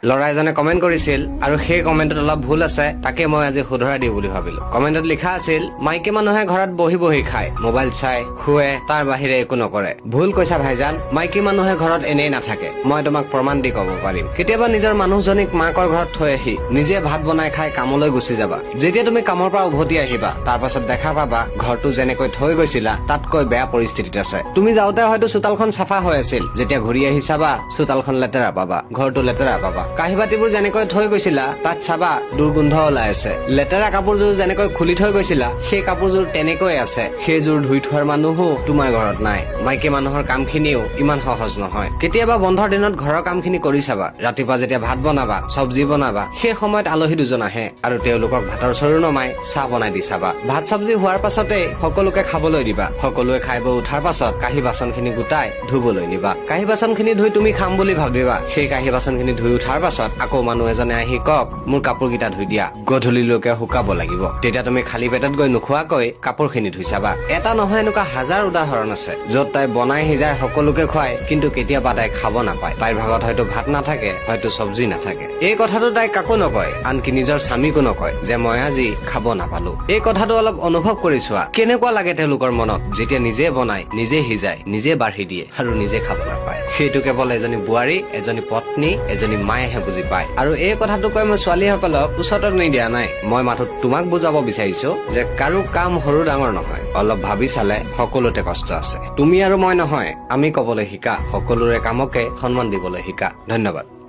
ল'ৰা এজনে কমেন্ট কৰিছিল আৰু সেই কমেন্টত অলপ ভুল আছে, তাকে মই আজি শুধৰাই দিওঁ বুলি ভাবিলো। কমেন্টত লিখা আছিল, মাইকী মানুহে ঘৰত বহি বহি খায়, মোবাইল চাই, শুৱে, তাৰ বাহিৰে একো নকৰে। ভুল কৈছা ভাইজান, মাইকী মানুহে ঘৰত এনেই নাথাকে। মই তোমাক প্ৰমাণ দি ক'ব পাৰিম। কেতিয়াবা নিজৰ মানুহজনীক মাকৰ ঘৰত থৈ আহি নিজে ভাত বনাই খাই কামলৈ গুচি যাবা। যেতিয়া তুমি কামৰ পৰা উভতি আহিবা, তাৰ পাছত দেখা পাবা ঘৰটো যেনেকৈ থৈ গৈছিলা তাতকৈ বেয়া পৰিস্থিতিত আছে। তুমি যাওঁতে হয়তো চোতালখন চাফা হৈ আছিল, যেতিয়া ঘূৰি আহি চাবা চোতালখন লেতেৰা পাবা, ঘৰটো লেতেৰা পাবা। কাঁহী বাতিবোৰ যেনেকৈ থৈ গৈছিলা তাত চাবা দুৰ্গোন্ধ ওলাই আছে। লেতেৰা কাপোৰযোৰ যেনেকৈ খুলি থৈ গৈছিলা সেই কাপোৰযোৰ তেনেকৈ আছে। সেইযোৰ ধুই থোৱাৰ মানুহো তোমাৰ ঘৰত নাই। মাইকী মানুহৰ কামখিনিও ইমান সহজ নহয়। কেতিয়াবা বন্ধৰ দিনত ঘৰৰ কামখিনি কৰি চাবা। ৰাতিপুৱা যেতিয়া ভাত বনাবা, চব্জি বনাবা, সেই সময়ত আলহী দুজন আহে আৰু তেওঁলোকক ভাতৰ চৰু নমাই চাহ বনাই দি চাবা। ভাত চব্জি হোৱাৰ পাছতেই সকলোকে খাবলৈ দিবা। সকলোৱে খাই বৈ উঠাৰ পাছত কাঁহী বাচন খিনি গোটাই ধুবলৈ নিবা। কাঁহী বাচন খিনি ধুই তুমি খাম বুলি ভাবিবা। সেই কাঁহী বাচন খিনি ধুই উঠাৰ পাছত আকৌ মানুহ এজনে আহি কওক, মোৰ কাপোৰ কেইটা ধুই দিয়া, গধূলিলৈকে শুকাব লাগিব। তেতিয়া তুমি খালী পেটত গৈ নোখোৱাকৈ কাপোৰ খিনি ধুই চাবা। এটা নহয় এনেকুৱা হাজাৰ উদাহৰণ আছে য'ত তাই বনাই সিজাই সকলোকে খুৱায়, কিন্তু কেতিয়াবা তাই খাব নাপায়। তাইৰ ভাগত হয়তো ভাত নাথাকে, হয়তো চব্জি নাথাকে। এই কথাটো তাই কাকো নকয়, আনকি নিজৰ স্বামীকো নকয় যে মই আজি খাব নাপালো। এই কথাটো অলপ অনুভৱ কৰি চোৱা, কেনেকুৱা লাগে তেওঁলোকৰ মনত যেতিয়া নিজে বনাই, নিজে সিজাই, নিজে বাঢ়ি দিয়ে আৰু নিজে খাব নাপায়। সেইটো কেৱল এজনী বোৱাৰী, এজনী পত্নী, এজনী মায়েহে বুজি পায়। আৰু এই কথাটো কৈ মই ছোৱালীসকলক উচতত নিদিয়া নাই। মই মাথো তোমাক বুজাব বিচাৰিছো যে কাৰো কাম সৰু ডাঙৰ নহয়। অলপ ভাবি চালে সকলোতে কষ্ট আছে। তুমি আৰু মই নহয়, আমি কবলৈ শিকা, সকলোৰে কামকে সন্মান দিবলৈ শিকা। ধন্যবাদ।